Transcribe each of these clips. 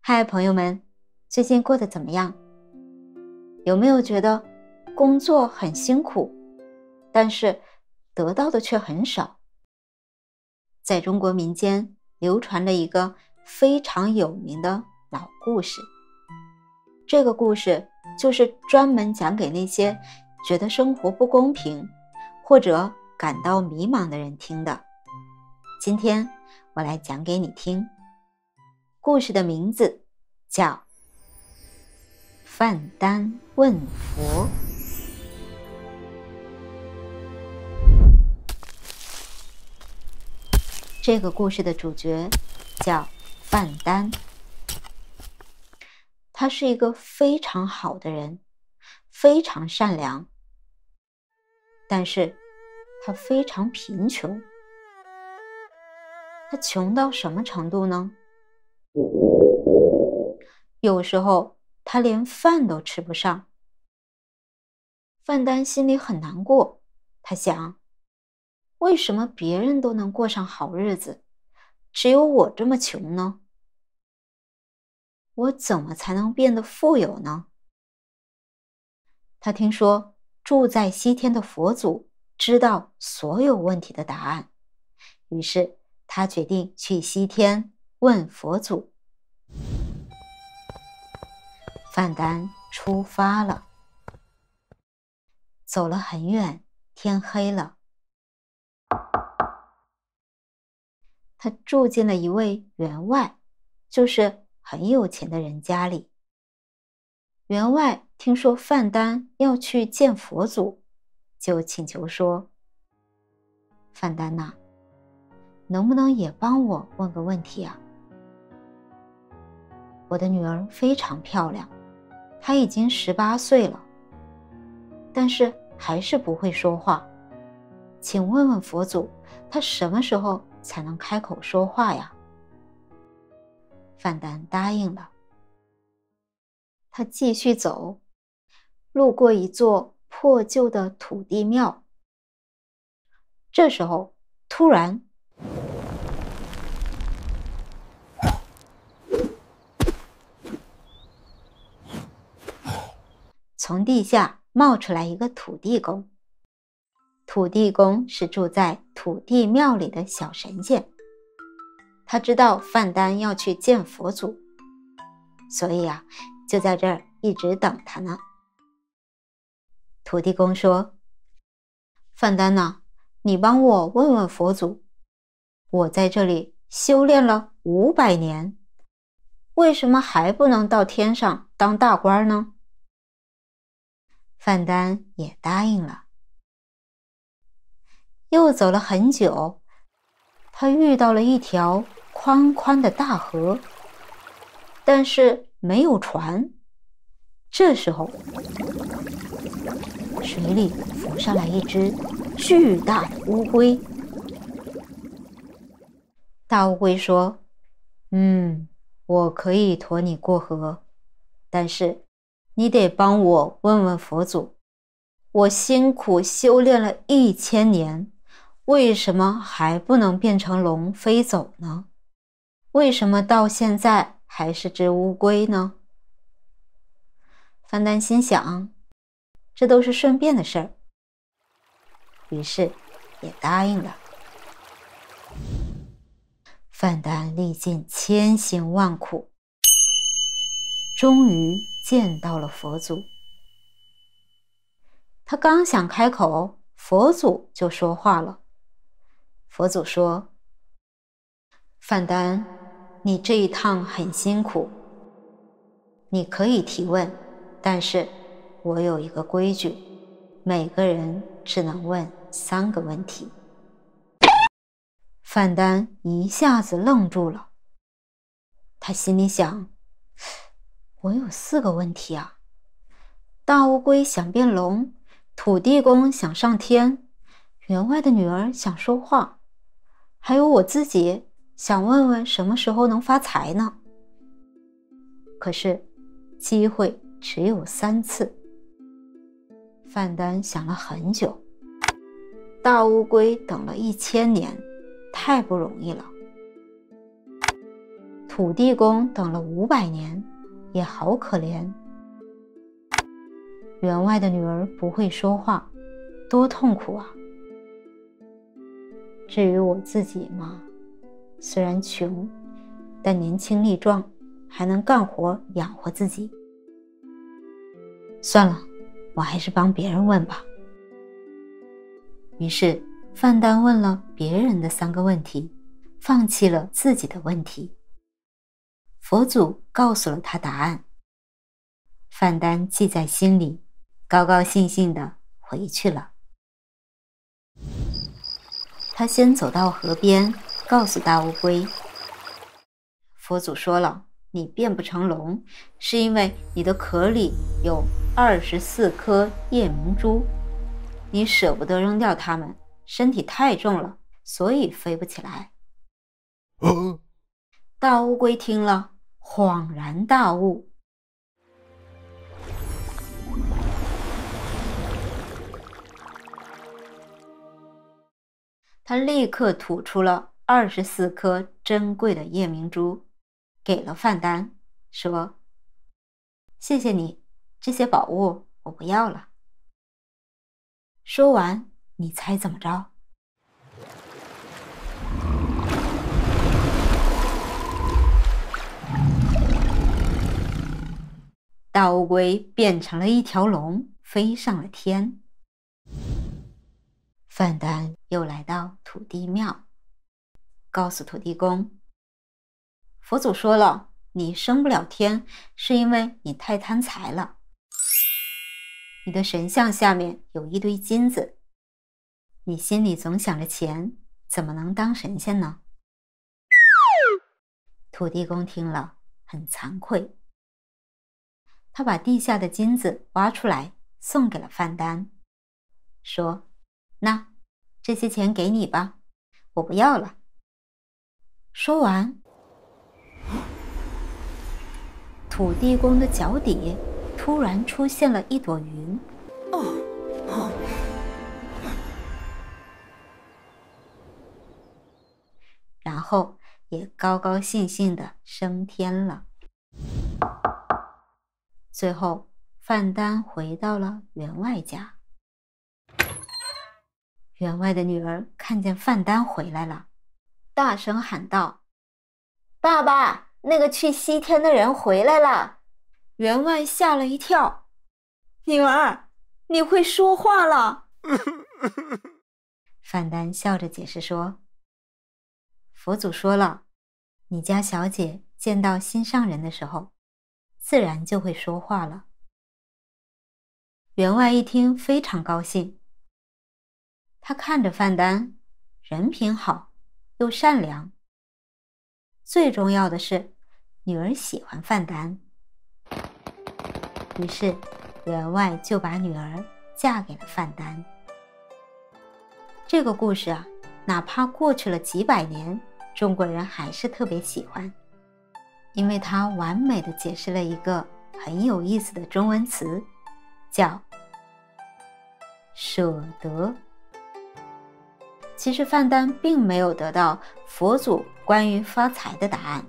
嗨，朋友们，最近过得怎么樣？有沒有覺得工作很辛苦，但是得到的卻很少？在中國民間流傳了一個非常有名的老故事，這個故事就是專門講給那些覺得生活不公平或者感到迷茫的人聽的。今天我來講給你聽，故事的名字叫范丹問佛。這個故事的主角叫范丹，他是一個非常好的人，非常善良，但是他非常貧窮。他窮到什麼程度呢？有時候他連飯都吃不上。范丹心裡很難過，他想，為什麼別人都能過上好日子，只有我這麼窮呢？我怎麼才能變得富有呢？他聽說住在西天的佛祖知道所有問題的答案，於是他決定去西天問佛祖。范丹出發了，走了很遠，天黑了。他住進了一位員外，就是很有錢的人家裡。員外聽說范丹要去見佛祖，就請求說：范丹吶，能不能也幫我問個問題啊？我的女兒非常漂亮，她已經18歲了，但是還是不會說話。請問問佛祖，她什麼時候才能開口說話呀？范丹答應了。他繼續走，路過一座破舊的土地廟。這時候，突然，從地下冒出來一個土地公。土地公是住在土地廟裡的小神仙，他知道范丹要去見佛祖，所以就在這兒一直等他呢。土地公說：范丹吶，你幫我問問佛祖，我在這裡修煉了500年，為什麼還不能到天上當大官呢？范丹也答應了。又走了很久，他遇到了一條寬寬的大河，但是沒有船。這時候，水裡浮上來一隻巨大的烏龜。大烏龜說：我可以馱你過河，但是你得幫我問問佛祖，我辛苦修煉了1000年，為什麼還不能變成龍飛走呢？為什麼到現在還是隻烏龜呢？范丹心想，這都是順便的事兒，於是也答應了。范丹歷盡千辛萬苦，終於見到了佛祖。他剛想開口，佛祖就說話了。佛祖說：范丹，你這一趟很辛苦，你可以提問，但是我有一個規矩，每個人只能問3個問題。范丹一下子愣住了，他心裡想，我有4個問題啊。大烏龜想變龍，土地公想上天，員外的女兒想說話，還有我自己想問問什麼時候能發財呢？可是機會只有3次。范丹想了很久，大烏龜等了1000年，太不容易了。土地公等了500年，也好可憐。员外的女兒不會說話，多痛苦啊！至於我自己嘛，雖然窮，但年輕力壯，還能幹活養活自己。算了，我還是幫別人問吧。於是范丹問了別人的3個問題，放棄了自己的問題。佛祖告訴了他答案，范丹記在心裡，高高興興地回去了。他先走到河邊，告訴大烏龜，佛祖說了，你變不成龍，是因為你的殼裡有24顆夜明珠，你捨不得扔掉它們，身體太重了，所以飛不起来。大烏龜聽了，恍然大悟。他立刻吐出了24顆珍貴的夜明珠，給了范丹，說：謝謝你，這些寶物我不要了。說完，你猜怎麼着？大烏龜變成了一條龍，飛上了天。范丹又來到土地廟，告訴土地公，佛祖說了，你升不了天，是因為你太貪財了。你的神像下面有一堆金子，你心裡總想着錢，怎麼能當神仙呢？土地公聽了很慚愧，他把地下的金子挖出來送給了范丹，說：那這些錢給你吧，我不要了。說完，土地公的腳底突然出現了一朵雲，然後也高高興興地升天了。最後，范丹回到了员外家。员外的女兒看見范丹回來了，大聲喊道：爸爸，那個去西天的人回來了。员外嚇了一跳，女兒，你會說話了。范丹笑着解釋說，佛祖說了，你家小姐見到心上人的時候，自然就會說話了。员外一聽非常高興，他看着范丹，人品好又善良，最重要的是女兒喜歡范丹，於是员外就把女兒嫁給了范丹。這個故事啊，哪怕過去了幾百年，中國人還是特別喜歡，因為它完美地解釋了一個很有意思的中文詞，叫捨得。其實范丹並沒有得到佛祖關於發財的答案，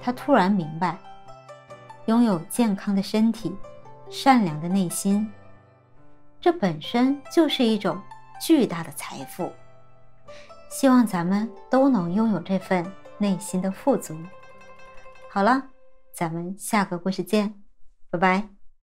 他突然明白，擁有健康的身體、善良的內心，這本身就是一種巨大的財富。希望咱們都能擁有這份內心的富足。好了，咱們下個故事見，拜拜。